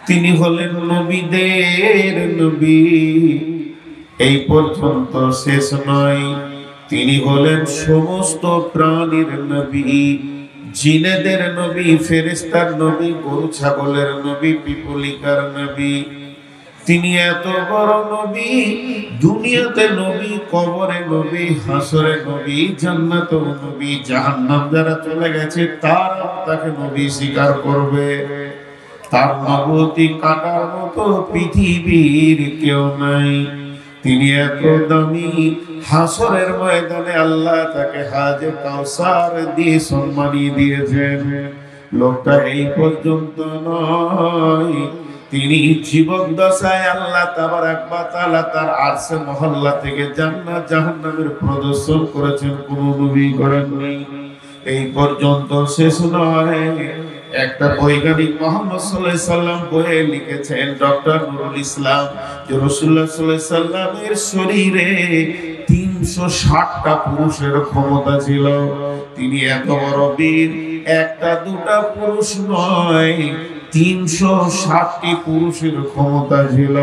তিনি হলেন নবীদের নবী, এই পর্যন্ত শেষ নয়, তিনি হলেন সমস্ত প্রাণীর নবী, জিনেদের নবী, ফেরেশতার নবী, গরু ছাগলের নবী, পিপলিকার নবী। তিনি এত বড় নবী, দুনিয়াতে নবী, কবরে নবী, হাসরে নবী, জান্নাতে নবী, জাহান্নাম যারা চলে গেছে তারা তাকে নবী স্বীকার করবে। তার নবুয়তি কাটার মতো পৃথিবীর কেউ নাই। তিনি এত দামি, হাসরের ময়দানে আল্লাহ তাকে হাজে কাউসার দিয়ে সম্মানিয়ে দিয়েছেন। লোকটা এই পর্যন্ত নয়, তিনি জীবন দশায় আল্লাহ তাবারাক ওয়া তাআলা তার আরশে মহল্লা থেকে জান্নাত জাহান্নামের প্রদর্শন করেছেন, কোন নবী করেননি। এই পর্যন্ত শেষ নয়, একটা বৈজ্ঞানিক মোহাম্মদ সাল্লাল্লাহু আলাইহি সাল্লাম বইয়ে লিখেছেন, ডক্টর নুরুল ইসলাম, যে রাসূলুল্লাহ সাল্লাল্লাহু আলাইহি সাল্লামের শরীরে 360টা পুরুষের ক্ষমতা ছিল। তিনি এত বড় বীর, একটা দুটা পুরুষ নয়, 360টি পুরুষের ক্ষমতা ছিল।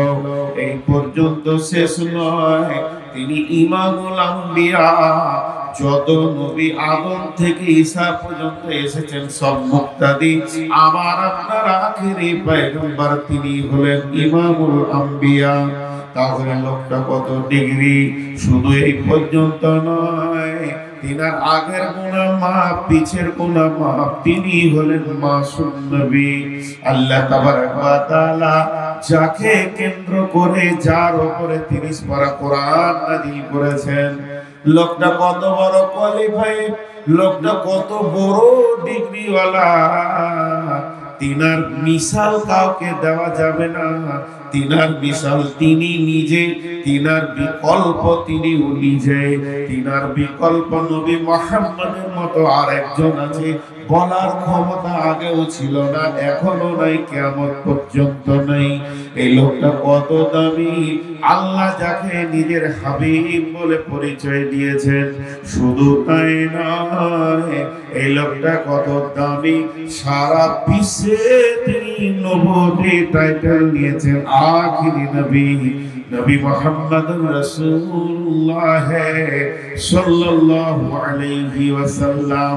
এই পর্যন্ত শেষ নয়, তিনি ইমামুল আম্বিয়া, যত নবী আদম থেকে ঈসা পর্যন্ত এসেছেন সব মুক্তাদি, আমার আপনার আখেরি পয়গম্বর তিনি হলেন ইমামুল আম্বিয়া। তাহলে লোকটা কত ডিগ্রি! শুধু এই পর্যন্ত নয়, তিনার আগের গুনাহ মাফ, পিছের গুনাহ মাফ, তিনি হলেন মাসুম নবী। আল্লাহ তাবারক ওয়া তাআলা যাকে কেন্দ্র করে, যার উপরে 30 পারা কোরআন নাযিল করেছেন, লোকটা কত বড় কোয়ালিফাইড, লোকটা কত বড় ডিগ্রিওয়ালা, তিনার মিসাল কাউকে দেওয়া যাবে না। তিনার মিসাল তিনি নিজে, তিনার বিকল্প তিনিও নিজে। তিনার বিকল্প নবী মুহাম্মদের মতো আরেকজন আছে, বলার ক্ষমতা আগেও ছিল না, এখনো নাই, কিয়ামত পর্যন্ত নাই। এই লোকটা কত দামি! আল্লাহ যাকে নিজের হাবিব বলে পরিচয় দিয়েছেন, শুধু তাই নয়, এই লোকটা কত দামি! সারা বিশ্বে তিনি নবী টাইটেল নিয়েছেন, আখিরি নবী, নবী মুহাম্মদুর রাসূলুল্লাহ সাল্লাল্লাহু আলাইহি ওয়াসাল্লাম।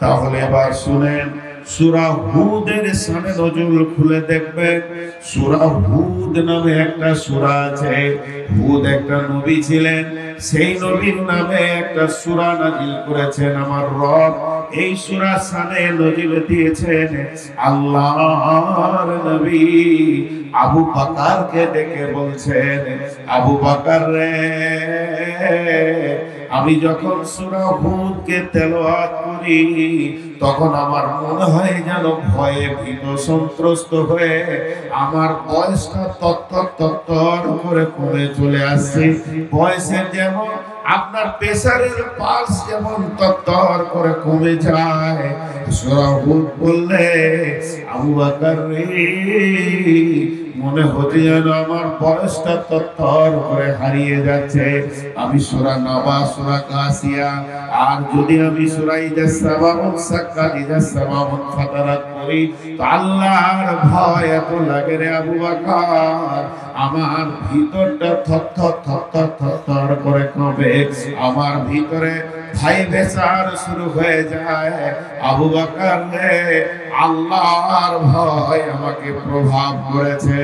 তাহলে এবার শুনেন, সূরা হুদের শানে নজুল খুলে দেখবেন। সূরা হুদ নামে একটা সূরা আছে। হুদ একটা নবী ছিলেন, সেই নবীর নামে একটা সূরা নাযিল করেছেন আমার রব। এই সূরা শানে নজুল দিয়েছেন আল্লাহর নবী আবু বকরকে ডেকে বলছেন, আবু বকর রে, আমি যখন সূরা হুদকে তেলাওয়াত করি তখন আমার মনে হয় যেন ভয়ে ভীত সন্ত্রস্ত হয়ে আমার বয়সটা তত্তর করে কমে চলে আসছে। বয়সের যেমন আপনার প্রেসারের পালস যেমন তত্তর করে কমে যায়, সূরা হুদ বললে আবু বকর রে, মনে হচ্ছে যেন আমার বয়সটা তত্তর করে হারিয়ে যাচ্ছে। আমি সূরা নাবা, সূরা কাসিয়া, আর যদি আমি সূরা ইদাস সামাউন সাক্কাত, ইদাস সামাউন ফাতারাত পড়ি তো আল্লাহর ভয় এত লাগে রে আবু বকর, আমার ভিতরটা থরথর করে কাঁপে, আমার ভিতরে ভাইব্রেশন শুরু হয়ে যায়। আবু বকর রে, আল্লাহর ভয় আমাকে প্রভাব করেছে।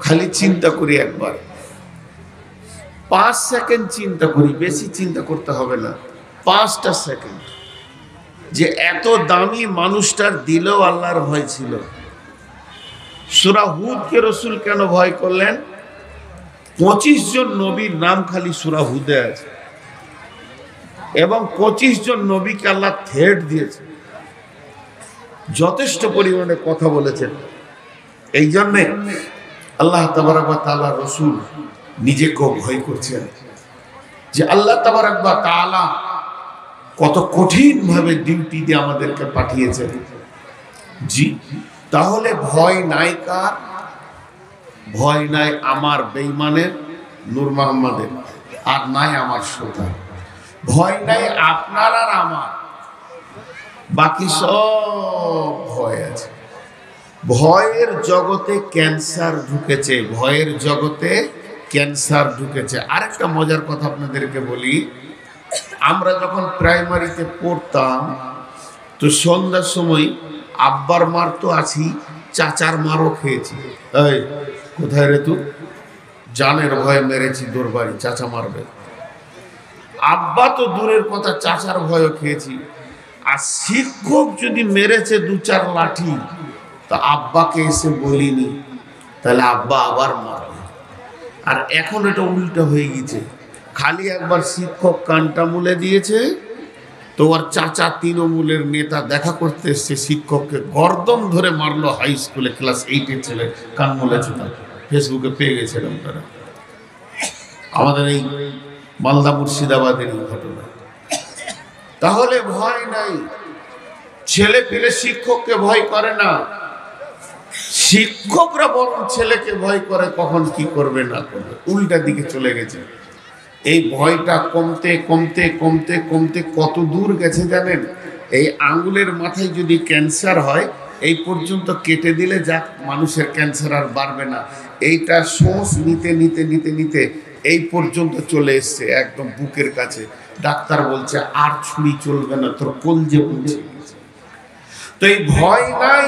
খালি চিন্তা করি একবার, 5 সেকেন্ড চিন্তা করি, বেশি চিন্তা করতে হবে না, 5টা সেকেন্ড, যে এত দামি মানুষটার দিলেও আল্লাহর ভয় ছিল। সূরা হুদকে রাসূল কেন ভয় করলেন? 25 জন নবীর নাম খালি সূরা হুদে আছে, এবং 25 জন নবীকে আল্লাহ থ্রেট দিয়েছে, যথেষ্ট পরিমাণে কথা বলেছেন। এই জন্যে আল্লাহ তাবারক ওয়া তাআলা রাসূল নিজেকে ভয় করছেন যে আল্লাহ তাবারক ওয়া তাআলা কত কঠিন ভাবে ডিউটি দিয়ে আমাদেরকে পাঠিয়েছেন। জি, তাহলে ভয় নাই কার? ভয় নাই আমার বেঈমানের, নূর মোহাম্মদের, আর নাই আমার শ্রোতা। ভয় নাই আপনার আর আমার। বাকি সব ভয় আছে। ভয়ের জগতে ক্যান্সার ঢুকেছে, ভয়ের জগতে ক্যান্সার ঢুকেছে। আরেকটা মজার কথা আপনাদেরকে বলি, আমরা যখন প্রাইমারিতে পড়তাম তো সন্ধ্যার সময় আব্বার মার তো আছি, চাচার মারও খেয়েছি। এই কোথায় রে তুই? জানের ভয়ে মেরেছি, তোর বাড়ি চাচা মারবে। আব্বা তো দূরের কথা, চাচার ভয়ও খেয়েছি। আর শিক্ষক যদি মেরেছে 2-4 লাঠি, তো আব্বাকে এসে বলিনি, তাহলে আব্বা আবার মারবে। আর এখন এটা উল্টো হয়ে গেছে, খালি একবার শিক্ষক কানটা মুলে দিয়েছে তো ওর চাচা তৃণমূলের নেতা দেখা করতে এসছে, শিক্ষককে গর্দন ধরে মারলো। হাই স্কুলে ক্লাস 8-এর ছেলে কান মুলেছে, ফেসবুকে পেয়ে গেছে আপনারা। আমাদের এই মালদা মুর্শিদাবাদের এই ঘটনা। তাহলে ভয় নাই, ছেলে পেলে শিক্ষককে ভয় করে না, শিক্ষকরা বরং ছেলেকে ভয় করে কখন কি করবে না করবে, উল্টা দিকে চলে গেছে। এই ভয়টা কমতে কমতে কমতে কমতে কত দূর গেছে জানেন? এই আঙ্গুলের মাথায় যদি ক্যান্সার হয়, এই পর্যন্ত কেটে দিলে যাক মানুষের ক্যান্সার আর বাড়বে না, এইটা শ্বাস নিতে নিতে নিতে নিতে এই পর্যন্ত চলে এসছে, একদম বুকের কাছে। ডাক্তার বলছে আর ছুরি চলবে না, তোর কলজে পৌঁছে গেছে। তো এই ভয় নাই,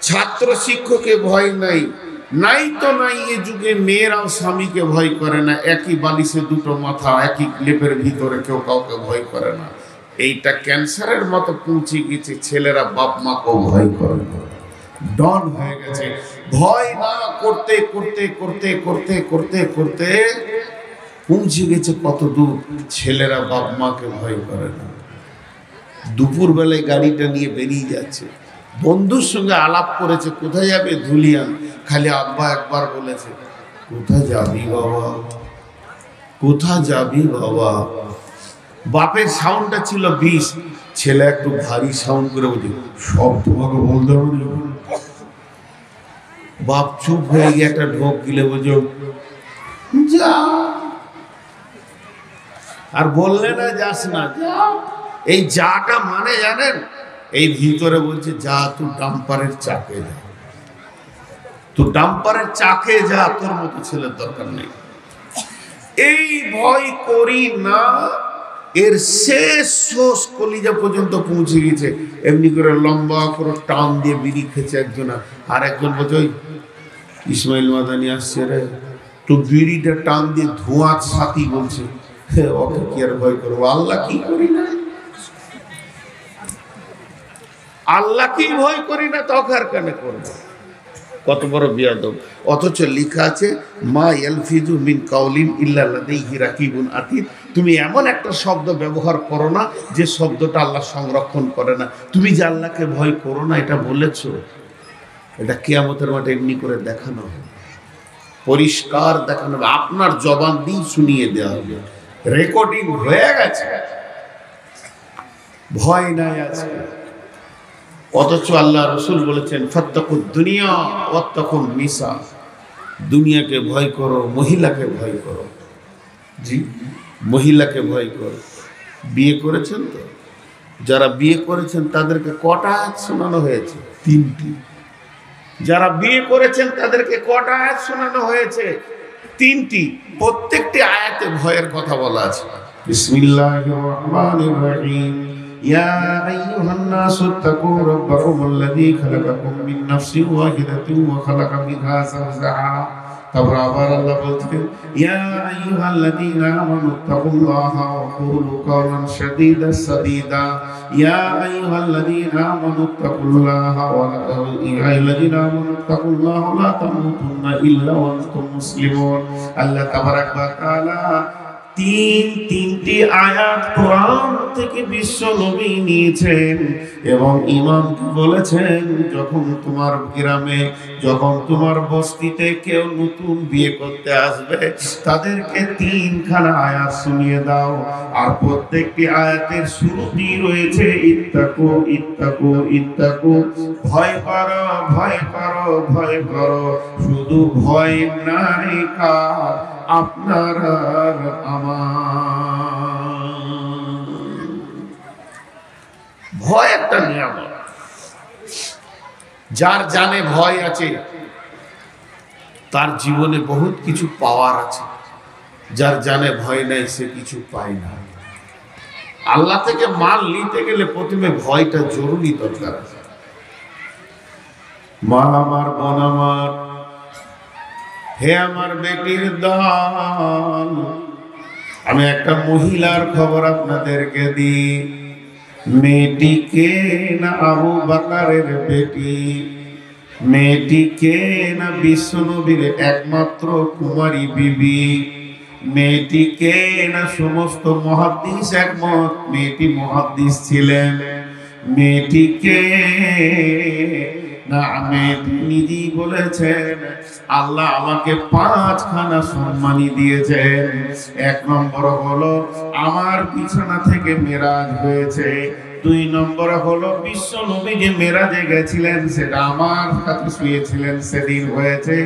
ছাত্র শিক্ষকে ভয় নাই, নাই তো নাই। এ যুগে মেয়েরাও স্বামীকে ভয় করে না, একই বালিশে দুটো মাথা, একই লেপের ভিতরে কেউ কাউকে ভয় করে না। এইটা ক্যান্সারের মতো পৌঁছে গেছে, ছেলেরা বাপ মাকেও ভয় করে না, ডন হয়ে গেছে। ভয় না করতে করতে করতে করতে করতে করতে পৌঁছে গেছে কত দূর, ছেলেরা বাপ মাকে ভয় করে না। দুপুর বেলায় গাড়িটা নিয়ে বেরিয়ে যাচ্ছে, বন্ধুর সঙ্গে আলাপ করেছে, কোথায় যাবে? ধুলিয়ান। খালি আব্বা একবার বলেছে, কোথায় যাবি বাবা, কোথায় যাবি বাবা। বাপের সাউন্ডটা ছিল 20, ছেলে একটু ভারী সাউন্ড করে বলছে, সব তোমাকে বলতে হবে। বাপ চুপ হয়ে গিয়ে একটা ঢোক গিলে বলছে, যা। আর বললে না যাস না, যা। এই যাটা মানে জানেন, এই ভিতরে বলছে যা, তুই ডাম্পারের চাকে যা, তুই ডাম্পারের চাকে যা, তোর মতো ছেলের দরকার নেই। এই ভয় করি না, এর শেষ শোষ কলিজা পর্যন্ত পৌঁছে গেছে। এমনি করে লম্বা করে টান দিয়ে বিড়ি খেয়েছে একজন, আর একজন বলছে ওই ইসমাইল মাদানি আসছে রে, তো বিড়িটা টান দিয়ে ধোঁয়ার সাথী বলছে, ওকে কি আর ভয় করবো? আল্লাহ কি করি না, আল্লাহকেই ভয় করি না, তখন আর কেন করবো? কত বড় বিয়াদব। অথচ লেখা আছে মা ইয়ালফিজু মিন কাউলিন ইল্লা লাদাইহি রাকিবুন আতীদ। তুমি এমন একটা শব্দ ব্যবহার করো না যে শব্দটা আল্লাহ সংরক্ষণ করে না। তুমি যে আল্লাহকে ভয় করো না এটা বলেছো, এটা কিয়ামতের মাঠে এমনি করে দেখানো হবে, পরিষ্কার দেখানো হবে, আপনার জবান দিয়ে শুনিয়ে দেওয়া হবে, রেকর্ডিং হয়ে গেছে। ভয় নাই আছে। অথচ আল্লাহ রসুল বলেছেন ফাত্তাকুদ দুনিয়া ওয়াত্তাকুন নিসা, দুনিয়াকে ভয় করো, মহিলাকে ভয় করো। জি, মহিলাকে ভয় করো। বিয়ে করেছেন তো? যারা বিয়ে করেছেন তাদেরকে কটা আয়াত শোনানো হয়েছে? 3টি। যারা বিয়ে করেছেন তাদেরকে কটা আয়াত শোনানো হয়েছে? 3টি। প্রত্যেকটি আয়াতে ভয়ের কথা বলা আছে। বিসমিল্লাহির রহমানির রহিম। يا أيها الناس اتقوا ربكم الذي خلقكم من نفس واحدة وخلق منها زوجها। তারপর আবার আল্লাহ বলছেন ইয়া আইয়ুহাল্লাযীনা আমানু তাকুল্লাহা ওয়া কুলু কাওলান সাদীদা ইয়া আইয়ুহাল্লাযীনা আমানু তাকুল্লাহা ওয়া লা তামুতুন্না ইল্লা ওয়া আনতুম মুসলিমুন। আল্লাহ তাবারাক ওয়া তাআলা তিনটি আয়াত কোরআন থেকে বিশ্ব নবী নিয়েছেন এবং ইমামকে বলেছেন যখন তোমার গ্রামে, যখন তোমার বস্তিতে কেউ নতুন বিয়ে করতে আসবে তাদেরকে 3খানা আয়াত শুনিয়ে দাও। আর প্রত্যেকটি আয়াতের শুরুতেই রয়েছে ইত্তাকু ইত্তাকু ইত্তাকু, ভয় করো ভয় করো ভয় করো। শুধু ভয় নাই কার, আপনার আর আমার। ভয় একটা নিয়ামত। যার জানে ভয় আছে তার জীবনে বহুত কিছু পাওয়ার আছে, যার জানে ভয় নাই সে কিছু পায় না। আল্লাহ থেকে মাল নিতে গেলে প্রথমে ভয়টা জরুরি দরকার আছে। মা আমার, বোন আমার, হে আমার বেটির দল, আমি একটা মহিলার খবর আপনাদেরকে দিই। মেয়েটিকে না আবু বকরের বেটি, মেয়েটিকে না বিশ্বনবীর একমাত্র কুমারী বিবি, মেয়েটিকে না সমস্ত মুহাদ্দিস একমত মেয়েটি মুহাদ্দিস ছিলেন, মেয়েটিকে না মেয়েটি নিজেই বলেছেন আল্লাহ আমাকে 5খানা সম্মানী দিয়েছেন। 1 নম্বর হলো আমার বিছানা থেকে মেরাজ হয়েছে, 2 নম্বর হলো বিশ্ব নবী যে মেরাজে গেছিলেন সেটা আমার সাথে শুয়েছিলেন সেদিন হয়েছে,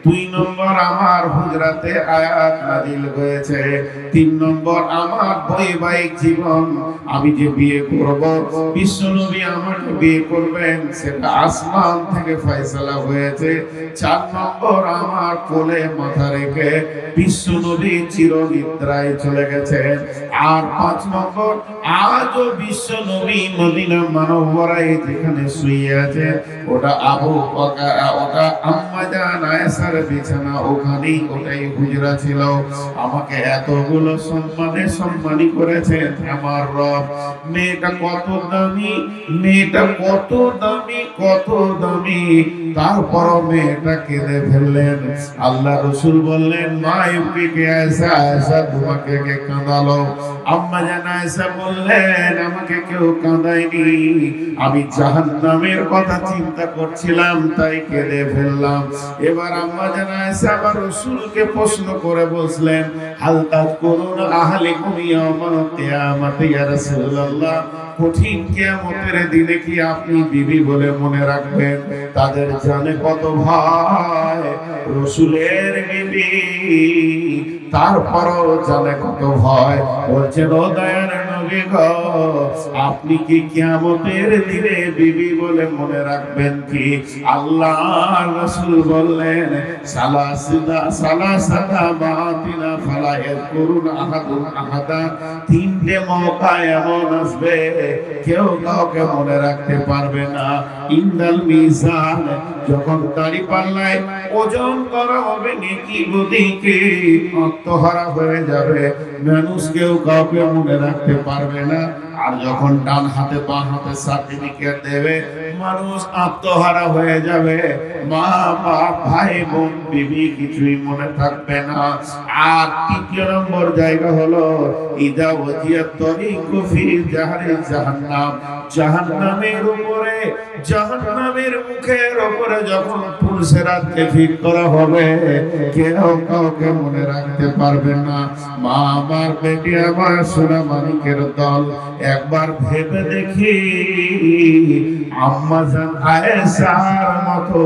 2 নম্বর আমার হুজরাতে আয়াত নাজিল হয়েছে, 3 নম্বর আমার বৈবাহিক জীবন আমি যে বিয়ে করব বিশ্ব নবী আমাকে বিয়ে করবেন সেটা আসমান থেকে ফয়সালা হয়েছে, 4 নম্বর আমার কোলে মাথা রেখে বিশ্ব নবী চিরনিদ্রায় চলে গেছেন, আর 5 নম্বর আজও বিশ্ব নবী মদিনা মানবরায় যেখানে শুয়ে আছে ওটা আবু বকর, ওটা আম্মা জান আয়েশার বিছানা, ওখানেই ওটাই হুজরা ছিল। আমাকে এতগুলো সম্মানে সম্মানী করেছেন আমার রব। মেয়েটা কত দামি, মেয়েটা কত দামি, কত দামি, তারপরও মেয়েটা কেঁদে ফেললেন। আল্লাহ রাসূল বললেন মা ইউকিকে আয়েশা, আয়েশা তোমাকে কে কাঁদালো? আম্মা জান আয়েশা বললেন আমাকে কেউ কাঁদায়নি, আমি জাহান্নামের কথা চিন্তা করছিলাম তাই কেঁদে ফেললাম। এবার আম্মা জান আয়েশা আবার রাসূলকে প্রশ্ন করে বসলেন হাল তাযকুরুনা আহলিকুম ইয়াওমাল কিয়ামাতি ইয়া রাসূলুল্লাহ, কঠিন কিয়ামতের দিনে কি আপনি বিবি বলে মনে রাখবেন? তাদের জানে কত ভয়, রাসূলের বিবি তারপরও জানে কত ভয়। বলছেন ও দয়ার নবী গো, আপনি কি কিয়ামতের দিনে বিবি বলে মনে রাখবেন কি? আল্লাহর রাসূল বললেন সালাসাতা বাতিনা ফালা ইয়াযকুরুন আহাদুন আহাদা, 3টে মওকা এমন আসবে কেউ কাউকে মনে রাখতে পারবে না। ইনদাল মিজান, যখন দাড়ি পাল্লায় ওজন করা হবে নেকি বদিকে আত্মহারা হয়ে যাবে, মানুষ কেউ কাউকে মনে রাখতে পারবে না। আর যখন ডান হাতে বাঁ হাতে সার্টিফিকেট দেবে মানুষ আত্মহারা হয়ে যাবে, মা বাপ ভাই বোন বিবি কিছুই মনে থাকবে না। আর 3 নম্বর জায়গা হলো ইদা ওয়াজিয়াত তরিকু ফি জাহরি জাহান্নাম, জাহান্নামের উপরে, জাহান্নামের মুখের উপরে যখন পুলসেরাতকে ফিট করা হবে কেউ কাউকে মনে রাখতে পারবে না। মা আমার, বেটি আমার, সোনা মানিকের দল, একবার ভেবে দেখি আম্মা জান আয়েশার মতো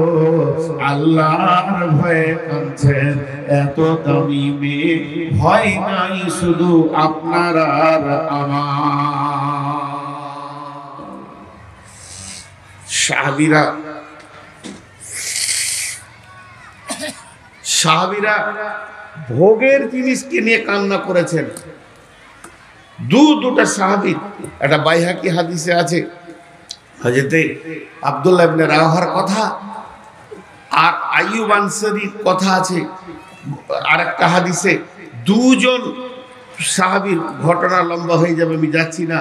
আল্লাহর ভয়ে কাঁদছেন এত দামি মেয়ে, ভয় নাই শুধু আপনার আর আমার। সাহাবীরা ভোগের জিনিসকে নিয়ে কান্না করেছেন। দুটা সাহাবী, একটা বাইহাকি হাদিসে আছে হযরতে আব্দুল্লাহ ইবনে রাওয়াহার কথা, আর আইয়ুব আনসারীর কথা আছে আরেকটা হাদিসে। 2 জন সাহাবীর ঘটনা লম্বা হয়ে যাবে, আমি যাচ্ছি না।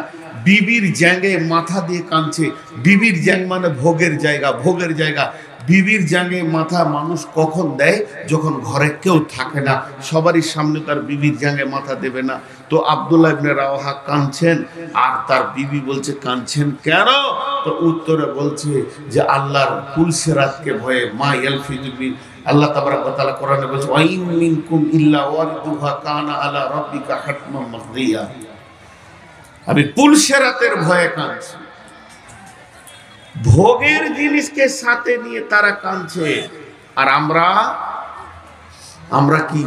বিবির জাঙ্গে মাথা দিয়ে কাঁদছে। বিবির জাং মানে ভোগের জায়গা, ভোগের জায়গা। বিবির জাঙ্গে মাথা মানুষ কখন দেয়? যখন ঘরে কেউ থাকে না, সবারই সামনে তার বিবির জাঙ্গে মাথা দেবে না। তো আব্দুল্লাহ ইবনে রাওয়াহা কাঁদছেন, আর তার বিবি বলছে কাঁদছেন কেন? তো উত্তরে বলছে যে আল্লাহর পুলসিরাতকে ভয়ে। মা ইয়ালফিযু মিন, আল্লাহ তাবারাক ওয়া তাআলা কোরআনে বলছে ওয়া ইন মিনকুম ইল্লা ওয়ারিদুহা কানা আলা রাব্বিকা হাতমান মাকদিয়া। আমি পুলসিরাতের ভয়ে কাঁদছি। ভোগের জিনিসকে সাথে নিয়ে তারা কাঁদছে, আর আমরা কি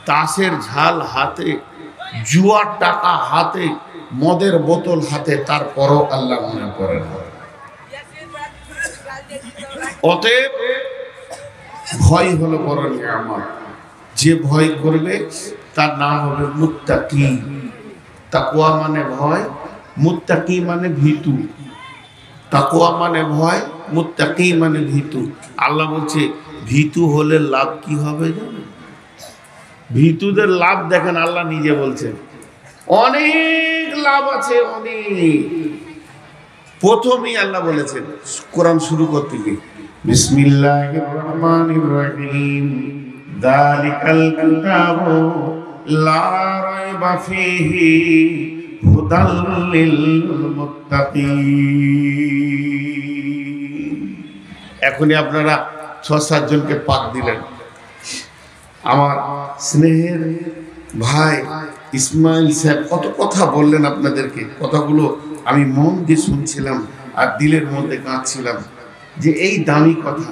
তাসের ঝাল হাতে, জুয়ার টাকা হাতে, মদের বোতল হাতে, তারপরও আল্লাহ মনে করে না। অতএব ভয় হলো বড় নিয়ামত। যে ভয় করবে তার নাম হবে মুত্তাকি। তাকওয়া মানে ভয়, মুত্তাকি মানে ভীতু। তাকওয়া মানে ভয়, মুত্তাকি মানে ভীতু। আল্লাহ বলছে ভীতু হলে লাভ কি হবে জানেন? ভীতুদের লাভ দেখেন, আল্লাহ নিজে বলছেন অনেক লাভ আছে, অনেক। প্রথমেই আল্লাহ বলেছেন কোরআন শুরু করতে গিয়ে বিসমিল্লাহির রহমানির রহিম, যালিকাল কিতাবু লা রাইবা ফীহি হুদাল লিল মুত্তাকিন। এখনই আপনারা ৬-৭ জনকে পাক দিলেন। আমার স্নেহের ভাই ইসমাইল সাহেব কত কথা বললেন আপনাদেরকে, কথাগুলো আমি মন দিয়ে শুনছিলাম আর দিলের মধ্যে কাঁদছিলাম যে এই দামি কথা,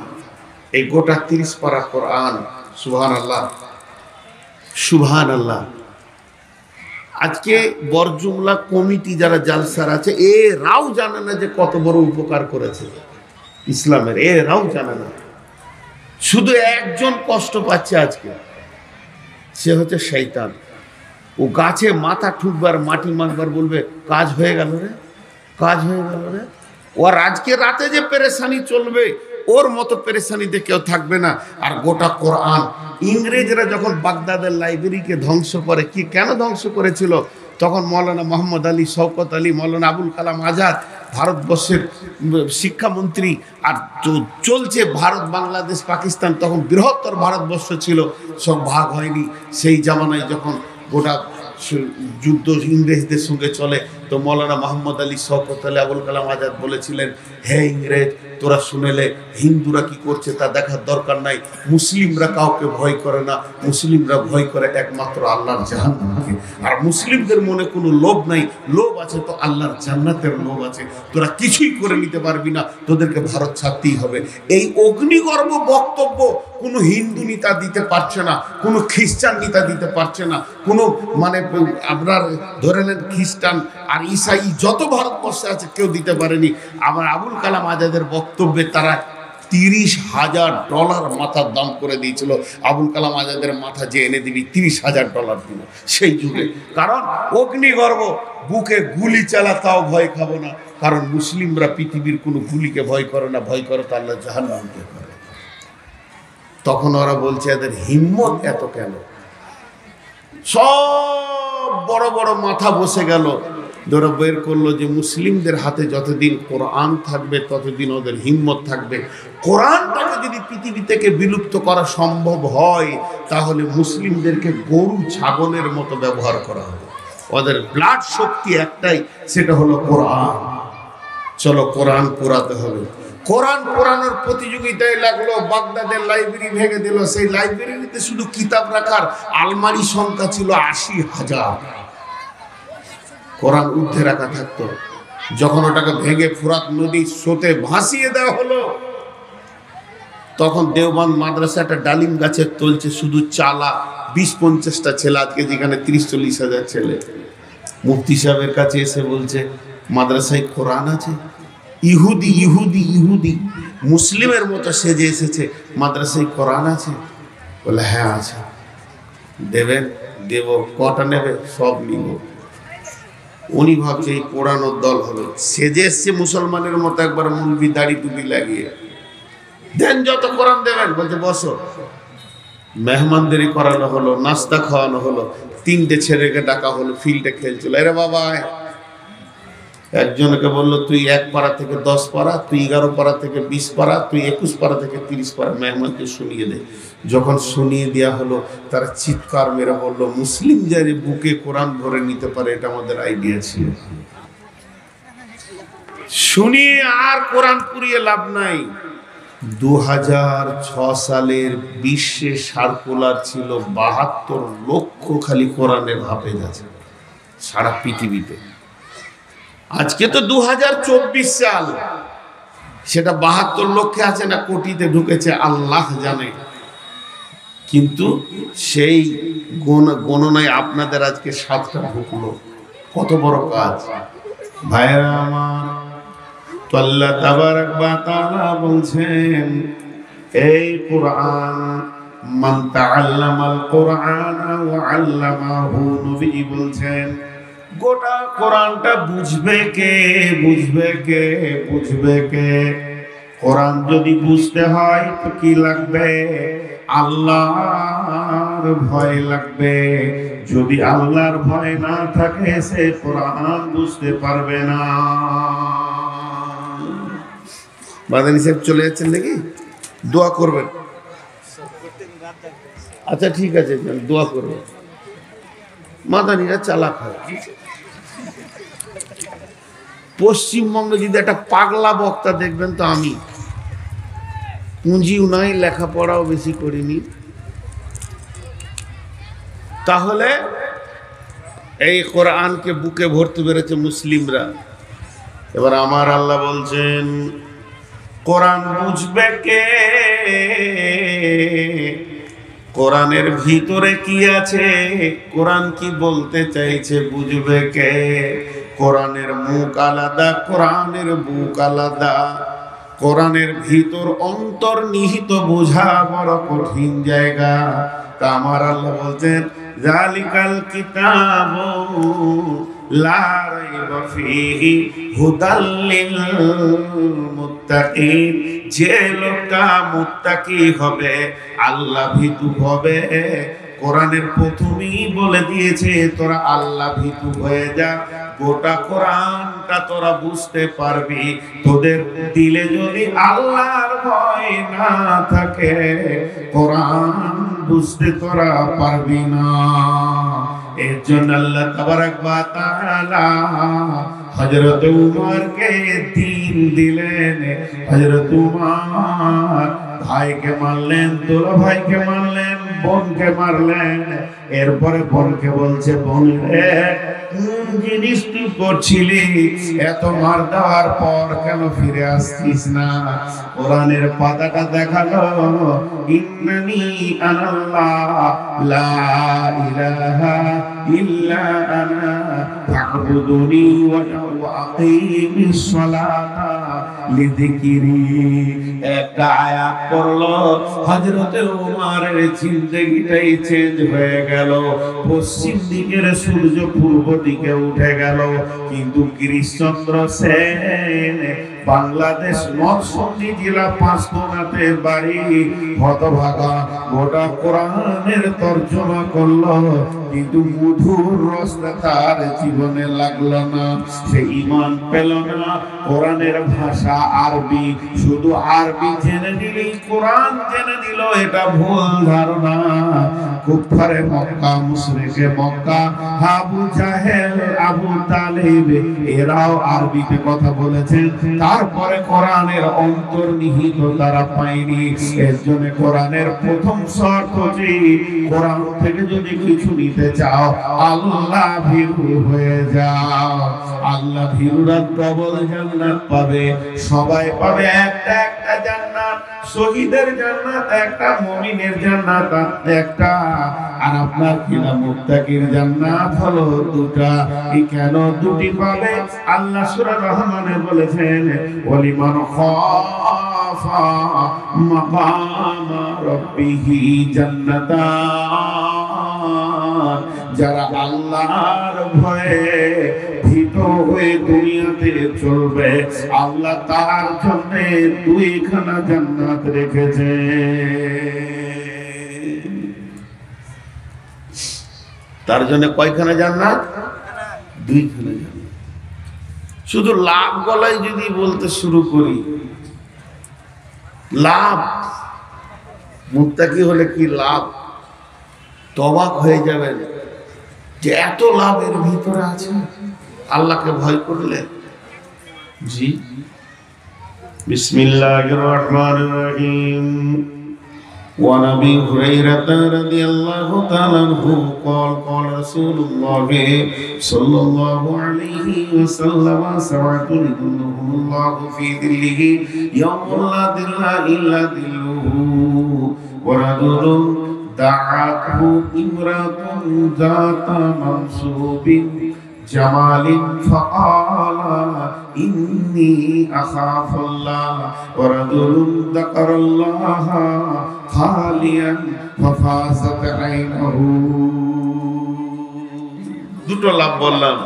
এই গোটা ৩০ পারা কোরআন। সুবহানাল্লাহ, সুবহানাল্লাহ। আজকে বরজুমলা কমিটি যারা জালসার আছে, এরাও জানে না যে কত বড় উপকার করেছে ইসলামের, এরাও জানে না। শুধু একজন কষ্ট পাচ্ছে আজকে, সে হচ্ছে শয়তান। ও গাছে মাথা ঠুকবার, মাটি মাখবার, বলবে কাজ হয়ে গেল রে, কাজ হয়ে গেল রে। ওর আজকে রাতে যে পেরেশানি চলবে, ওর মতো পেরেশানিতে কেউ থাকবে না। আর গোটা কোরআন ইংরেজরা যখন বাগদাদের লাইব্রেরিকে ধ্বংস করে, কি কেন ধ্বংস করেছিল? তখন মৌলানা মোহাম্মদ আলী, শওকত আলী, মৌলানা আবুল কালাম আজাদ ভারতবর্ষের শিক্ষামন্ত্রী, আর চলছে ভারত, বাংলাদেশ, পাকিস্তান, তখন বৃহত্তর ভারতবর্ষ ছিল, সব ভাগ হয়নি। সেই জামানায় যখন গোটা যুদ্ধ ইংরেজদের সঙ্গে চলে, তো মৌলানা মোহাম্মদ আলী, শওকত আলী, আবুল কালাম আজাদ বলেছিলেন, হে ইংরেজ, তোরা শুনেলে হিন্দুরা কি করছে তা দেখার দরকার নাই। মুসলিমরা কাউকে ভয় করে না, মুসলিমরা ভয় করে একমাত্র আল্লাহর জাহান্নামকে। আর মুসলিমদের মনে কোনো লোভ নাই, লোভ আছে তো আল্লাহর জান্নাতের লোভ আছে। তোরা কিছুই করে নিতে পারবি না, তোদেরকে ভারত ছাড়তেই হবে। এই অগ্নিগর্ভ বক্তব্য কোনো হিন্দু নেতা দিতে পারছে না, কোনো খ্রিস্টান নেতা দিতে পারছে না, কোনো মানে আপনার ধরে নেন খ্রিস্টান আর ঈসাই যত ভারতবর্ষে আছে কেউ দিতে পারেনি। আমার আবুল কালাম আজাদের বক্তব্যে তারা $30,000 মাথার দাম করে দিয়েছিল। আবুল কালাম আজাদের মাথা যে এনে দিবি $30,000 দিল সেই যুগে। কারণ অগ্নিগর্ভ, বুকে গুলি চালা তাও ভয় খাবো না, কারণ মুসলিমরা পৃথিবীর কোনো গুলিকে ভয় করে না, ভয় করে তো আল্লাহ জাহান্নামকে করে। তখন ওরা বলছে এদের হিম্মত এত কেন? সব বড় বড় মাথা বসে গেল, ধরে বের করলো যে মুসলিমদের হাতে যতদিন কোরআন থাকবে ততদিন ওদের হিম্মত থাকবে। কোরআনটাকে যদি পৃথিবী থেকে বিলুপ্ত করা সম্ভব হয়, তাহলে মুসলিমদেরকে গরু ছাগলের মতো ব্যবহার করা হবে। ওদের ব্লাড শক্তি একটাই, সেটা হলো কোরআন। চলো কোরআন পোড়াতে হবে। কোরআন পোড়ানোর প্রতিযোগিতায় লাগলো, বাগদাদের লাইব্রেরি ভেঙে দিল। সেই লাইব্রেরিতে শুধু কিতাব রাখার আলমারি সংখ্যা ছিল 80,000। কোরআন ঊর্ধ্বে রাখা থাকতো। যখন ওটাকে ভেঙে ফুরাত নদীর স্রোতে ভাসিয়ে দেওয়া হলো, তখন দেওবন্দ মাদ্রাসা একটা ডালিম গাছের তলছে, শুধু চালা 20-50টা ছেলে। আজকে যেখানে 30-40 হাজার ছেলে। মুফতি সাহেবের কাছে এসে বলছে মাদ্রাসায় কোরআন আছে? ইহুদি ইহুদি ইহুদি মুসলিমের মতো সেজে এসেছে, মাদ্রাসায় কোরআন আছে? বলে হ্যাঁ আছে। দেবেন? দেব। কটা নেবে? সব নিব। উনি ভাবছে এই পোড়ানোর দল হলো, সেজে এসছে মুসলমানের মতো, একবার মুলবি দাড়ি টুপি লাগিয়ে। দেন যত কোরআন দেবেন। বলছে বসো। মেহমানদারি করানো হলো, নাস্তা খাওয়ানো হলো, 3টে ছেলেকে ডাকা হলো, ফিল্ডে খেলছিল। এরে বাবা, একজনকে বললো তুই 1 পারা থেকে 10 পারা, তুই 11 পারা থেকে 20 পারা, তুই 21 পারা থেকে 30 পারা মেহমানকে শুনিয়ে দে। যখন শুনিয়ে দেওয়া হলো, তারা চিৎকার মেরে বললো মুসলিম যারে বুকে কোরআন ধরে নিতে পারে, এটা আমাদের আইডিয়া ছিল। শুনিয়ে আর কোরআন পুড়িয়ে লাভ নাই। 2006 সালের বিশ্বে সার্কুলার ছিল 72 লক্ষ খালি কোরআনের হাফেজ আছে সারা পৃথিবীতে। আজকে তো 2024 সাল, সেটা 72 লক্ষে আছে না কোটিতে ঢুকেছে আল্লাহ জানে। কিন্তু সেই গণনায় আপনাদের আজকে 7টা ঢুকলো। কত বড় কাজ ভাইরা আমার। তো আল্লাহ তাবারক ওয়া তাআলা বলছেন এই কোরআন মান তাআল্লামাল কোরআনা ওয়া আল্লামাহু, নবী বলছেন গোটা কোরআনটা বুঝবে কে, বুঝবে কে, বুঝবে কে? কোরআন যদি বুঝতে হয় তো কি লাগবে? আল্লাহর ভয় লাগবে। যদি আল্লাহর ভয় না থাকে সে কোরআন বুঝতে পারবে না। মাদানী সাহেব চলে যাচ্ছেন নাকি? দোয়া করবেন। আচ্ছা ঠিক আছে, দোয়া করবেন। মাদানীরা চালাক হয়। পশ্চিমবঙ্গে যদি একটা পাগলা বক্তা দেখবেন তো আমি, পুঁজিও নাই, লেখাপড়াও বেশি করিনি, তাহলে এই কোরআনকে বুকে ভরতে পেরেছে মুসলিমরা। এবার আমার আল্লাহ বলছেন কোরআন বুঝবে কে? কোরআনের ভিতরে কি আছে, কোরআন কি বলতে চাইছে বুঝবে কে? কোরআনের মুখ আলাদা, কোরআনের বুক আলাদা। কোরআনের ভিতর অন্তর্নিহিত বোঝা বড় কঠিন জায়গা। তা আমার আল্লাহ বলছেন জালিকাল কিতাবু লা রাইবা ফীহি হুদাল লিল মুত্তাকিন। যে লোকটা মুত্তাকি হবে, আল্লাহ ভীতু হবে, কোরআনের প্রথমেই বলে দিয়েছে তোরা আল্লাহ ভীতু হয়ে যা। গোটা কোরআনটা তোরা বুঝতে পারবি। তোদের দিলে যদি আল্লাহর ভয় না থাকে, কোরআন বুঝতে তোরা পারবি না। এর জন্য আল্লাহ তাবারক ওয়া তাআলা হযরত উমরকে দ্বীন দিলেন। হযরত উমর ভাইকে মারলেন, দুলা ভাইকে মারলেন, বোনকে মারলেন। এরপরে বোনকে বলছে বোন রে, কোন জিনিস তুই করছিলি? এত মার দেওয়ার পর কেন ফিরে আসছিস না? কোরআনের পাতাটা দেখালো, ইন্নানি আনাল্লাহ লা ইলাহা ইল্লা আনা ফা'বুদুনি ওয়া আকিমিস সালাতা লিযিকরি। একটা আয়াত পড়লো, হযরতে ওমরের জিন্দেগিটাই চেঞ্জ হয়ে গেল। পশ্চিম দিকের সূর্য পূর্ব দিকে উঠে গেল। কিন্তু গিরিশচন্দ্র সেন বাংলাদেশ নরসিংদী জেলা পাঁচকোনাতে বাড়ি, হতভাগা গোটা কোরআনের তর্জমা করলো, কিন্তু মধুর রসটা তার জীবনে লাগলো না। সে ঈমান পেল না। কোরআনের ভাষা আরবি, শুধু আরবি জেনে নিলেই কোরআন জেনে নিল, এটা ভুল ধারণা। কুফারে মক্কা, মুশরিকে মক্কা, আবু জাহেল, আবু তালিব এরাও আরবিতে কথা বলেছেন, তারপরে কোরআনের অন্তর্নিহিত তারা পায়নি। এর জন্য কোরআনের প্রথম শর্ত যে কোরআন থেকে যদি কিছু নিতে চাও আল্লাহ ভীরু হয়ে যাও। আল্লাহ ভীরুরা ডবল জান্নাত পাবে। সবাই পাবে একটা একটা জান্নাত। শহীদের জান্নাত একটা, মুমিনের জান্নাত একটা, আর আপনার কিনা মুত্তাকির জান্নাত হলো দুটা। এই কেন দুটি পাবে? আল্লাহ সূরা রহমানে বলেছেন ওয়ালিমান খাফা মাকাম রাব্বিহি জান্নাতান। যারা আল্লাহর ভয়ে ভীত হয়ে দুনিয়াতে চলবে, আল্লাহ তার জন্য দুইখানা জান্নাত রেখেছে। তার জন্য কয়খানা জান্নাত? দুইখানা জান্নাত। শুধু লাভ গলায় যদি বলতে শুরু করি, লাভ মুত্তাকি হলে কি লাভ, তবাক হয়ে যাবেন যে এত লাভ এর ভিতরে আছে আল্লাহকে ভয় করলে। জি, বিসমিল্লাহির রহমানির রহিম। وعن ابي هريره رضي الله تعالى عنه قال قال رسول الله صلى الله عليه وسلم سبعة يظلهم الله في ظله يوم لا ظل الا ظله ورجل دعته امرأة ذات منصب জামালিন ফাকালা ইন্নী আখাফুল্লাহ ওয়া রাজুলুন যাকারাল্লাহ খালিয়ান ফাফাযাত আইনুহু। দুটো লাভ বললাম।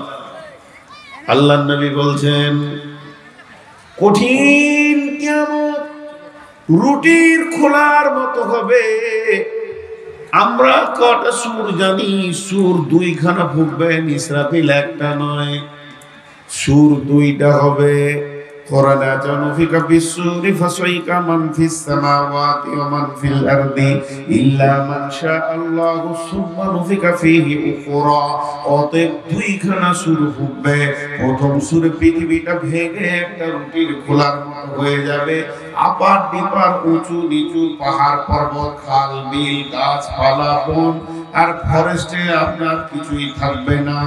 আল্লাহর নবী বলছেন কঠিন কিয়ামত রুটির খোলার মতো হবে। আমরা কটা সুর জানি? সুর দুইখানা ফুঁকবেন, ইসরাফিল একটা নয়, সুর দুইটা হবে। কোরআন আছে নুফিকা বিসসুরি ফাসাইকা মান ফিস সামাওয়াতি ওয়া মান ফিল আরদি ইল্লা মান শাআল্লাহু সুম্মা নুফিকা ফীহি উখরা। অতএব দুইখানা সুর ফুঁকবে। প্রথম সুরে পৃথিবীটা ভেঙে একটা রুটির খোলার মতো হয়ে যাবে। আপার ডিপার উঁচু নিচু পাহাড় পর্বত খাল বিল গাছপালা বন আর ফরেস্টে আপনার কিছুই থাকবে না,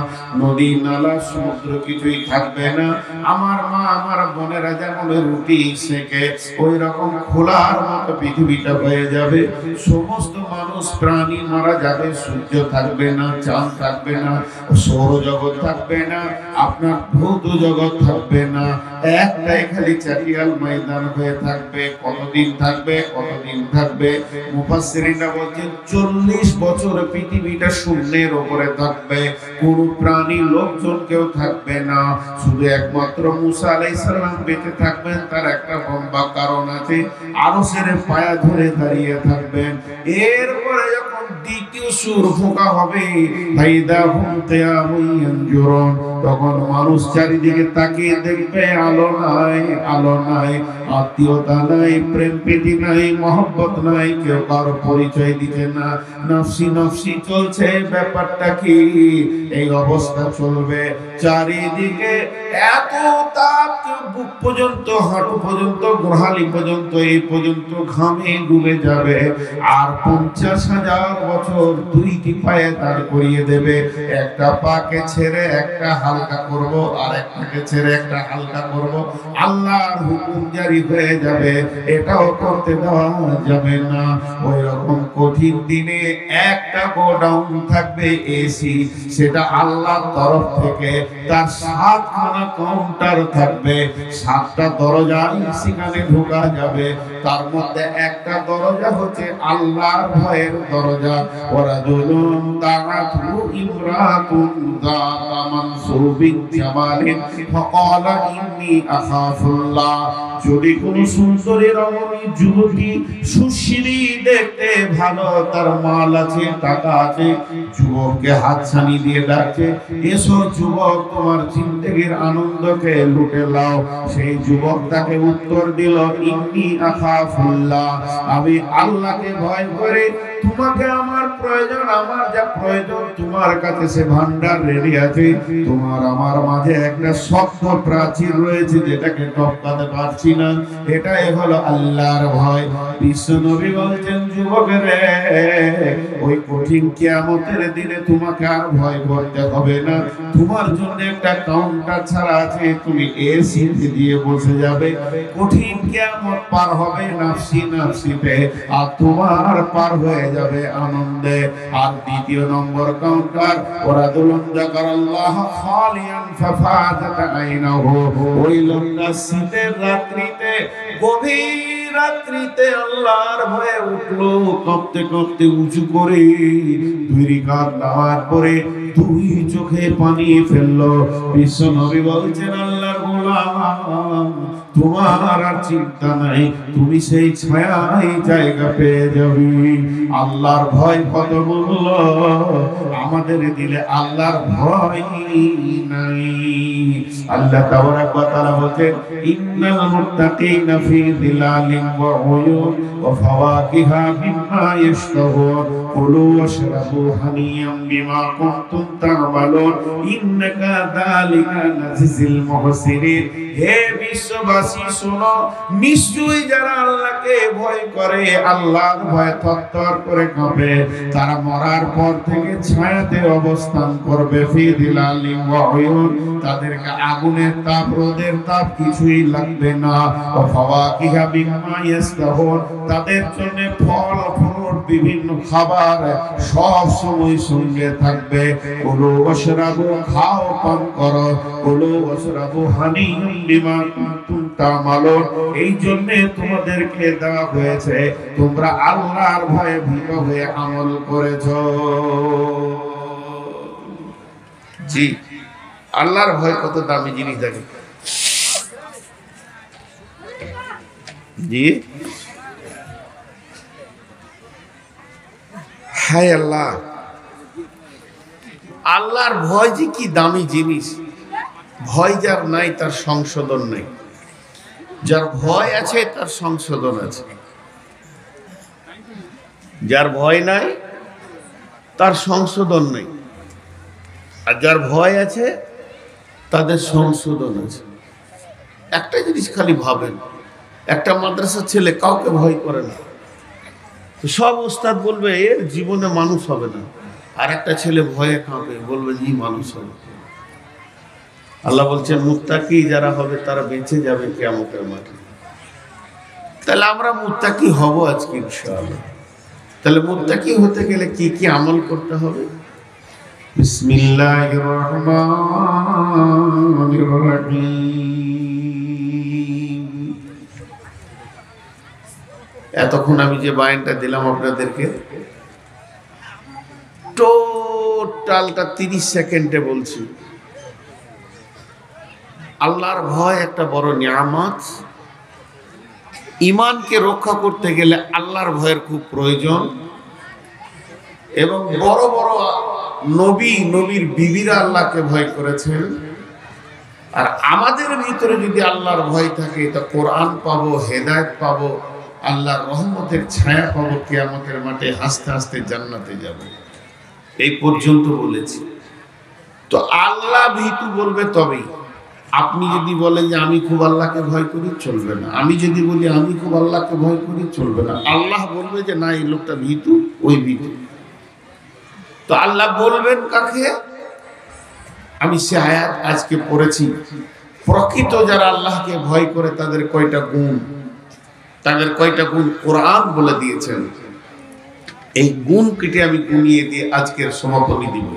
নদী নালা সমুদ্র কিছুই থাকবে না। আমার মা আমার বোনেরা যেমন রুটি সেকে ওই রকম খোলার মতো পৃথিবীটা হয়ে যাবে। সমস্ত মানুষ প্রাণী মারা যাবে। সূর্য থাকবে না, চাঁদ থাকবে না, সৌরজগৎ থাকবে না, আপনার ভৌত জগৎ থাকবে না। একটাই খালি চারিয়াল ময়দান হয়ে থাকবে। কতদিন থাকবে? কতদিন থাকবে? মুফাসসিরিনরা বলছেন 40 বছর পৃথিবীটা শূন্যের উপরে থাকবে। কোন প্রাণী লোকজন কেউ থাকবে না। শুধু একমাত্র মুসা আলাইহিস সালাম বেঁচে থাকবেন। তার একটা লম্বা কারণ আছে, আরশের পায়া ধরে দাঁড়িয়ে থাকবেন। এরপরে যখন দ্বিতীয় সুর ফোঁকা হবে ফাইদা হুম কিয়ামুন ইয়ানজুরুন, তখন মানুষ চারিদিকে তাকিয়ে দেখবে আলো নাই, আলো নাই, আত্মীয়তা নাই, প্রেম প্রীতি নাই, মহব্বত নাই, কেউ কারো পরিচয় দিতে না, নফসি নফসি চলছে। ব্যাপারটা কি? এই অবস্থা চলবে। চারিদিকে এত তাপ, বুক পর্যন্ত, হাঁটু পর্যন্ত, গোড়ালি পর্যন্ত, এই পর্যন্ত ঘামে ডুবে যাবে। আর 50,000 বছর দুইটি পায়ে দাঁড় করিয়ে দেবে। একটা পাকে ছেড়ে একটা হালকা করব, আর একটাকে ছেড়ে একটা হালকা করব। আল্লাহর হুকুম জারি হয়ে যাবে, এটাও করতে দেওয়া যাবে না। ওই রকম কঠিন দিনে একটা গোডাউন থাকবে এসি, সেটা আল্লাহর তরফ থেকে। তার 7খানা কাউন্টার থাকবে, 7টা দরজা সেখানে ঢোকা যাবে। তার মধ্যে একটা দরজা হচ্ছে আল্লাহর ভয়ের দরজা। ওয়ারাজুলুন দাআতহু ইমরাতুন যাতা মানসুবিন জামালিন ফাকালা ইন্নী আখাফুল্লাহ। যদি কোন সুন্দরী রমণী যুবতী সুশ্রী দেখতে ভালো, তার মাল আছে, টাকা আছে, যুবককে হাতছানি দিয়ে ডাকছে, এসো যুবক তোমার জিন্দেগির আনন্দকে লুটে লাও। সেই যুবক তাকে উত্তর দিল ইন্নী আখাফুল্লাহ, আমি আল্লাহকে ভয় করে। তোমাকে আমার প্রয়োজন, আমার যা প্রয়োজন তোমার কাছে সে ভান্ডার রেডি আছে। তোমার আমার মাঝে একটা শক্ত প্রাচীর রয়েছে যেটাকে টপকাতে পারছি না। এটাই হলো আল্লাহর ভয়। বিশ্ব নবী বলছেন যুবকেরে, ওই কঠিন কিয়ামতের দিনে তোমাকে আর ভয় করতে হবে না। তোমার জন্য একটা কাউন্টার ছাড়া আছে, তুমি এসি দিয়ে বসে যাবে। কঠিন কিয়ামত পার হবে নাফসি নাফসিতে, আর তোমার পার হয়ে যাবে আনন্দে। আর দ্বিতীয় নম্বর কাউন্টার ওয়ারাজুলুন যাকারাল্লাহ খালিয়ান ফাফাযাত আইনুহু। ওই লোকটা শীতের রাত্রিতে, গভীর রাত্রিতে আল্লাহর ভয়ে উঠলো, কাঁপতে কাঁপতে উঁচু করে 2 রাকাত নামাজ পড়ে 2 চোখে পানি ফেললো। বিশ্ব নবী বলছেন আল্লাহর গোলাম, তোমার আর চিন্তা নাই, তুমি সেই ছায়ায় জায়গা পেয়ে যাবে। আল্লাহর ভয় কত মূল্য আমাদের দিলে, আল্লাহর ভয় নাই। আল্লাহ তাবারাক ওয়া তাআলা বলেন ইন্নাল মুত্তাকিনা ফি যিলালিন ওয়া উয়ুন ওয়া ফাওয়াকিহা মিম্মা ইয়াশতাহুন কুলু ওয়াশরাবু হানিয়াম বিমা কুনতুম তা'মালুন ইন্নাকা যালিকা নাজিজিল মুহসিনিন। হে বিশ্ববাসী শোনো, নিশ্চয়ই যারা আল্লাহকে ভয় করে, আল্লাহর ভয়ে থরথর করে কাঁপে, তারা মরার পর থেকে ছায়াতে অবস্থান করবে। ফি যিলালিন ওয়া উয়ুন, তাদেরকে আগুনের তাপ রোদের তাপ কিছুই লাগবে না। ওয়া ফাওয়াকিহা মিম্মা ইয়াশতাহুন, তাদের জন্য ফল ফ্রুট বিভিন্ন খাবার সব সময় সঙ্গে থাকবে। কুলু ওয়াশরাবু, খাও পান করো। কুলু ওয়াশরাবু হানিয়াম বিমা কুনতুম তা'মালুন, এই জন্য তোমাদেরকে দেওয়া হয়েছে তোমরা আল্লাহর ভয়ে ভীত হয়ে আমল করেছো। জি, আল্লাহর ভয় কত দামি জিনিস দেখেন। জি, হায় আল্লাহ, আল্লাহর ভয় যে কি দামি জিনিস। ভয় যার নাই তার সংশোধন নেই, যার ভয় আছে তার সংশোধন আছে। যার ভয় নাই তার সংশোধন নেই, আর যার ভয় আছে তাদের সংশোধন আছে। একটা জিনিস খালি ভাবেন, একটা মাদ্রাসার ছেলে কাউকে ভয় করে না, তো সব ওস্তাদ বলবে এর জীবনে মানুষ হবে না, আর একটা ছেলে ভয়ে কাঁপে, বলবে জি মানুষ হবে। আল্লাহ বলছেন মুত্তাকি যারা হবে তারা বেঁচে যাবে কিয়ামতের মাঠে। তাহলে আমরা মুত্তাকি হব আজকে ইনশাআল্লাহ। তাহলে মুত্তাকি হতে গেলে কি কি আমল করতে হবে? বিসমিল্লাহির রহমানির রহিম। এতক্ষণ আমি যে বায়ানটা দিলাম আপনাদেরকে, টোটালটা 30 সেকেন্ডে বলছি। আল্লাহর ভয় একটা বড় নিয়ামত। ঈমানকে রক্ষা করতে গেলে আল্লাহর ভয়ের খুব প্রয়োজন। এবং বড় বড় নবীর বিবিরা আল্লাহকে ভয় করেছেন। আর আমাদের ভিতরে যদি আল্লাহর ভয় থাকে তা কোরআন পাবো, হেদায়েত পাবো, আল্লাহর রহমতের ছায়া পাবো, কিয়ামতের মাঠে হাসতে হাসতে জান্নাতে যাব। এই পর্যন্ত বলেছি। তো আল্লাহ ভীতু বলবে তবেই। আপনি যদি বলেন যে আমি খুব আল্লাহকে ভয় করি, চলবে না। আমি যদি বলি আমি খুব আল্লাহকে ভয় করি, চলবে না। আল্লাহ বলবে যে না, এই লোকটা ভীতু, ওই ভীতু। তো আল্লাহ বলবেন কাকে? আমি সে আয়াত আজকে পড়েছি। প্রকৃত যারা আল্লাহকে ভয় করে তাদের কয়টা গুণ, তাদের কয়টা গুণ কোরআন বলে দিয়েছেন। এই গুণ কেটে আমি গুনিয়ে দিয়ে আজকের সমাপনী দিব।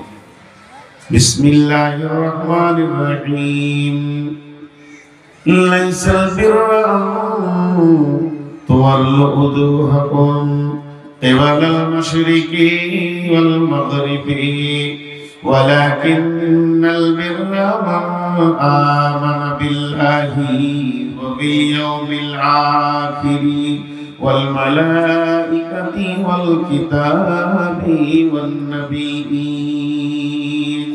বিসমিল্লাহির রহমানির রহিম। লাইসাল বিররা তুওয়াল্লু উজুহাকুম কিবালাল মাশরিকি ওয়াল মাগরিবি ওয়ালাকিন্নাল বিররা মান আমানা বিল্লাহি ওয়া বিল ইয়াউমিল আখিরি ওয়াল মালাইকাতি ওয়াল কিতাবি ওয়ান নাবিয়্যিন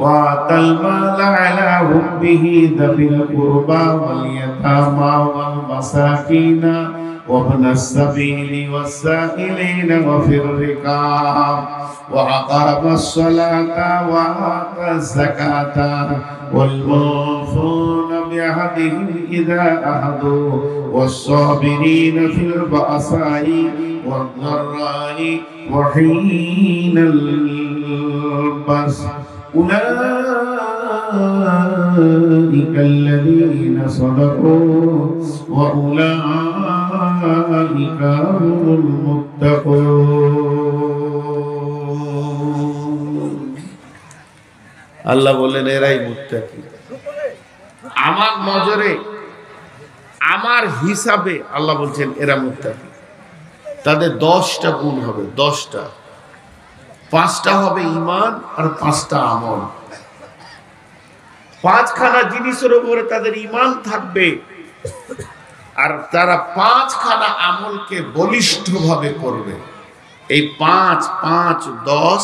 وآتى المال على حبه ذوي القربى واليتامى والمساكين وابن السبيل والسائلين وفي الرقاب وأقام الصلاة وآتى الزكاة والموفون بعهدهم إذا عاهدوا والصابرين في البأساء والضراء وحين البأس أولئك الذين صدقوا وأولئك هم المتقون। আল্লাহ বলেন এরাই মুত্তাকি। আমার নজরে, আমার হিসাবে আল্লাহ বলছেন এরা মুত্তাকি। তাদের 10টা গুণ হবে, 10টা। 5টা হবে ঈমান আর 5টা আমল। 5খানা জিনিসের উপরে তাদের ঈমান থাকবে, আর তারা 5খানা আমলকে বলিষ্ঠভাবে করবে। এই 5, 5, 10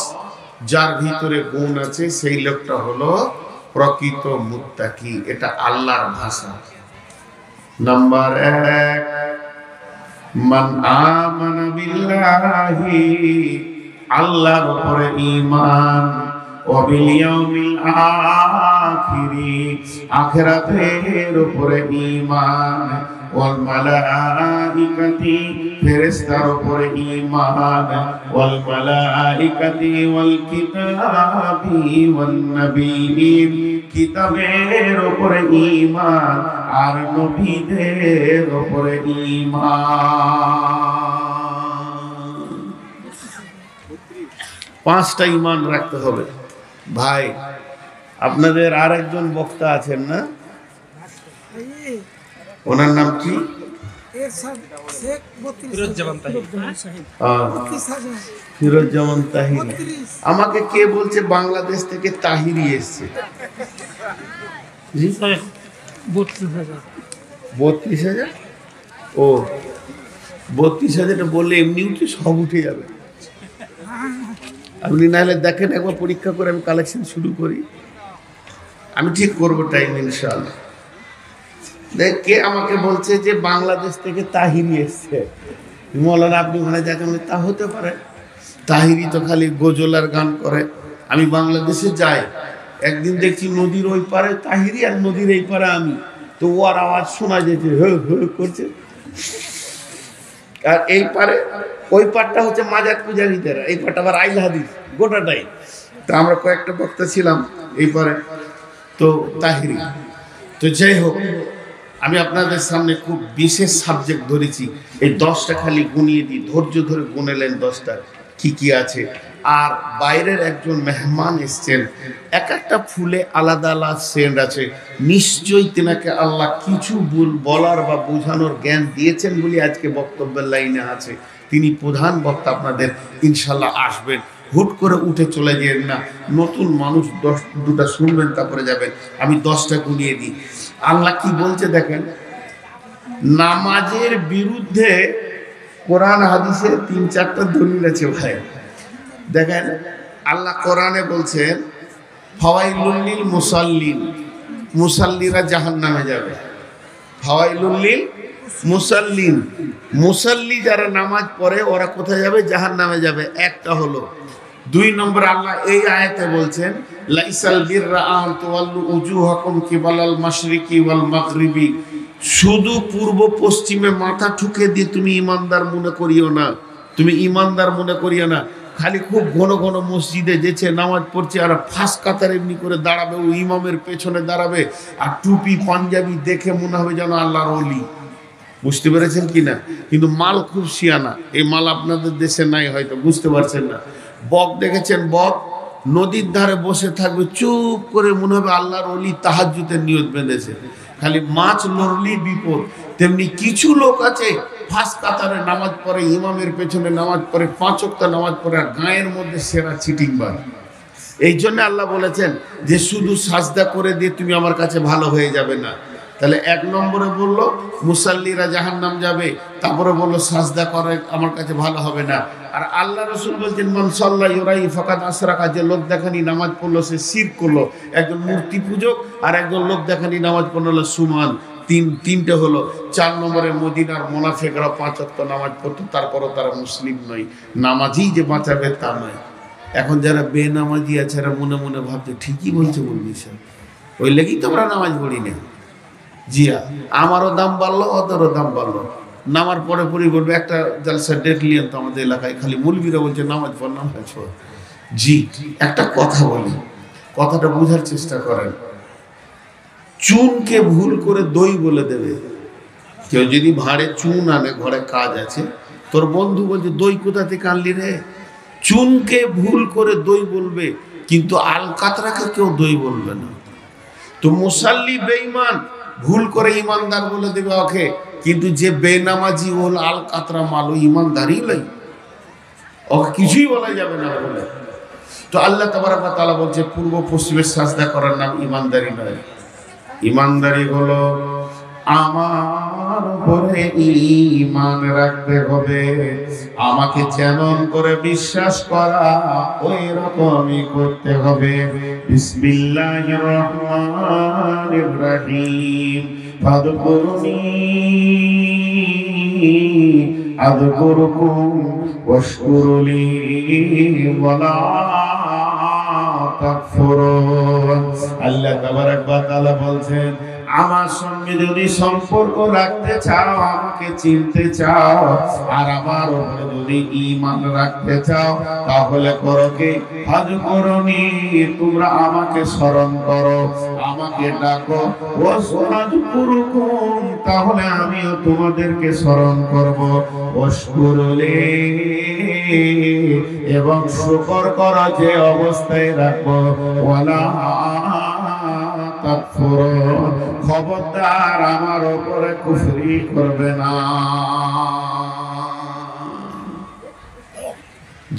যার ভিতরে গুণ আছে সেই লোকটা হলো প্রকৃত মুত্তাকি। এটা আল্লাহর ভাষা। নাম্বার 1, মান আমানা বিল্লাহি, আল্লাহর উপরে ঈমান, ওয়া বিল ইয়াউমিল আখিরি, আখিরাতের উপরে ঈমান, ওয়াল মালাইকাতি, ফেরেশতার উপরে ঈমান, ওয়াল মালাইকাতি ওয়াল কিতাবি ওয়ান নাবিয়্যিন, কিতাবের উপরে ঈমান আর নবীদের উপরে ঈমান। 5টা ঈমান রাখতে হবে। ভাই আপনাদের আরেকজন বক্তা আছেন না, ওনার নাম কি? ফিরোজ্জামান তাহিরি। আমাকে কে বলছে বাংলাদেশ থেকে তাহিরি এসছে? 32,000। ও 32,000 বললে এমনি উঠে সব উঠে যাবে। আপনি নাহলে দেখেন একবার পরীক্ষা করে আমি কালেকশন শুরু করি, আমি ঠিক করবো টাইম ইনশাআল্লাহ। দেখ কে আমাকে বলছে যে বাংলাদেশ থেকে তাহিরি এসছে। মৌলানা আপনি ওখানে দেখেন, তা হতে পারে, তাহিরি তো খালি গজলার গান করে। আমি বাংলাদেশে যাই, একদিন দেখছি নদীর ওই পারে তাহিরি আর নদীর এই পারে আমি, তো ওর আওয়াজ শোনা যেতে হো হো করছে। আর এই পারে ওই পারটা হচ্ছে মাজার পূজারীদের, এই পারটা আবার আইল হাদিস গোটাটাই। তা আমরা কয়েকটা বক্তা ছিলাম এই পারে, তো তাহিরি। তো যাই হোক, আমি আপনাদের সামনে খুব বিশেষ সাবজেক্ট ধরেছি, এই 10টা খালি গুনিয়ে দিই, ধৈর্য ধরে গুনেলেন 10টা কি কি আছে। আর বাইরের একজন মেহমান এসছেন, এক একটা ফুলে আলাদা আলাদা সেন্ট আছে, নিশ্চয়ই তেনাকে আল্লাহ কিছু বলার বা বোঝানোর জ্ঞান দিয়েছেন বলে আজকে বক্তব্যের লাইনে আছে। তিনি প্রধান বক্তা, আপনাদের ইনশাল্লাহ আসবেন, হুট করে উঠে চলে যেন না। নতুন মানুষ 2টা শুনবেন তারপরে যাবেন। আমি 10টা গুনিয়ে দিই। আল্লাহ কি বলছে দেখেন, নামাজের বিরুদ্ধে কোরআন হাদিসে 3-4টা দলিল আছে ভাই। দেখেন আল্লাহ কোরআনে বলছেন ফাওয়াইলুল লিল মুসাল্লিন, মুসাল্লিরা জাহান্নামে যাবে। ফাওয়াইলুল লিল মুসাল্লিন, মুসাল্লি যারা নামাজ পড়ে ওরা কোথায় যাবে? জাহান্নামে যাবে। একটা হলো। 2 নম্বর আল্লাহ এই আয়াতে বলছেন লাইসাল বিররা আন তুওয়াল্লু উজুহাকুম কিবালাল মাশরিকি ওয়াল মাগরিবি, শুধু পূর্ব পশ্চিমে মাথা ঠুকে দিয়ে তুমি ইমানদার মনে করিও না, তুমি ইমানদার মনে করিও না। খালি খুব ঘন ঘন মসজিদে যেছে, নামাজ পড়ছে, আর ফাঁস কাতার এমনি করে দাঁড়াবে, ও ইমামের পেছনে দাঁড়াবে, আর টুপি পাঞ্জাবি দেখে মনে হবে যেন আল্লাহর ওলি। বুঝতে পেরেছেন কিনা? কিন্তু মাল খুব শিয়ানা, এই মাল আপনাদের দেশে নাই, হয়তো বুঝতে পারছেন না। বক দেখেছেন? বক নদীর ধারে বসে থাকবে চুপ করে, মনে হবে আল্লাহর ওলি তাহাজ্জুদের নিয়ত বেঁধেছে, খালি মাছ লড়লি বিপদ। তেমনি কিছু লোক আছে ফাঁস কাতারে নামাজ পড়ে, ইমামের পেছনে নামাজ পড়ে, 5 ওয়াক্ত নামাজ পড়ে, আর গায়ের মধ্যে সেরা চিটিংবাজ। এই জন্য আল্লাহ বলেছেন যে শুধু সাজদা করে দিয়ে তুমি আমার কাছে ভালো হয়ে যাবে না। তাহলে 1 নম্বরে বললো মুসাল্লিরা জাহান্নাম যাবে, তারপরে বললো সাজদা করে আমার কাছে ভালো হবে না। আর আল্লাহ রসুল বলছেন মান সাল্লা ইউরাই ফাকাদ আশরাকা, যে লোক দেখানি নামাজ পড়লো সে শিরক করলো। একজন মূর্তি পূজক আর একজন লোক দেখানি নামাজ পড়লো সুমান। তিনটে হলো। 4 নম্বরে মদিনার মুনাফিকরা 5 ওয়াক্ত নামাজ পড়তো, তারপরও তারা মুসলিম নয়। নামাজই যে বাঁচাবে তা নয়। এখন যারা বেনামাজি আছে এরা মনে মনে ভাবছে ঠিকই বলছে বলবি স্যার, ওই লেগেই তো আমরা নামাজ পড়ি না। জিয়া আমারও দাম বাড়লো, ওদেরও দাম বাড়লো। নামার পরে পরে বলবে একটা জালসা ডেট লিয়েন তো আমাদের এলাকায়, খালি মুলবিরা বলছে নামাজ পড় নামাজ পড়। জি একটা কথা বলি, কথাটা বোঝার চেষ্টা করেন। চুনকে ভুল করে দই বলে দেবে। কেউ যদি ভাঁড়ে চুন আনে, ঘরে কাজ আছে, তোর বন্ধু বলছে দই কোথা থেকে আনলি রে? চুনকে ভুল করে দই বলবে, কিন্তু আল কাতরাকে কেউ দই বলবে না। তো মুসাল্লি বেঈমান ভুল করে ইমানদার বলে দেবে ওকে, কিন্তু যে বেনামাজি ওল আল কাতরা মাল, ও ইমানদারই লাই, ওকে কিছুই বলা যাবে না বলে। তো আল্লাহ তাবারক ওয়া তাআলা বলছে পূর্ব পশ্চিমের সাজদা করার নাম ইমানদারি নয়। ইমানদারি হলো আমার উপরে ঈমান রাখতে হবে, আমাকে যেমন করে বিশ্বাস করা ওই রকমই করতে হবে। বিসমিল্লাহির রহমানির রহিম। ফাদকুরুনি আযকুরুকুম ওয়াশকুরুলি ওয়ালা তাকফুরুন। আল্লাহ তাবারক ওয়া তাআলা বলছেন আমার সঙ্গে যদি সম্পর্ক রাখতে চাও, আমাকে চিনতে চাও, আর আমার উপরে যদি ঈমান রাখতে চাও, তাহলে করো কি? ফাযকুরুনি, তোমরা আমাকে স্মরণ করো, আমাকে ডাকো। ওয়াশকুরুকুম, তাহলে আমিও তোমাদেরকে স্মরণ করব। ওয়াশকুরুলি, এবং শুকর করো যে অবস্থায় রাখবো ওয়ালা তাকফুরুন খবরদার আমার উপরে কুফরি করবে না।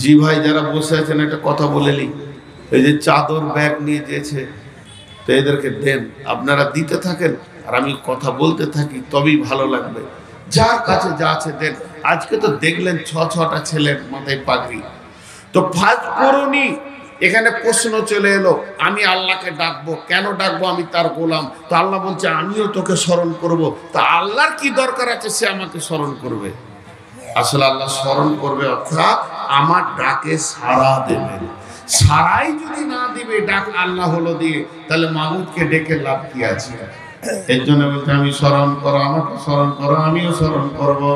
জি ভাই যারা বসে আছেন একটা কথা বলেলি, এই যে চাদর ব্যাগ নিয়ে যেছে তো এদেরকে দেন, আপনারা দিতে থাকেন আর আমি কথা বলতে থাকি, তবেই ভালো লাগবে। যার কাছে যা আছে দেন। আজকে তো দেখলেন ছটা ছেলের মাথায় পাগড়ি, তো ফাজ করুনি। এখানে প্রশ্ন চলে এলো, আমি আল্লাহকে ডাকবো, কেন ডাকবো? আমি তার গোলাম। তো আল্লাহ বলছে আমিও তোকে স্মরণ করব। তা আল্লাহর কি দরকার আছে সে আমাকে স্মরণ করবে? আসলে আল্লাহ স্মরণ করবে অর্থাৎ আমার ডাকে সাড়া দেবেন। সাড়াই যদি না দিবে, ডাক আল্লাহ হলো দিয়ে, তাহলে মাহমুদকে ডেকে লাভ কি আছে? এর জন্য বলতে আমি স্মরণ করো, আমাকে স্মরণ করো, আমিও স্মরণ করবো।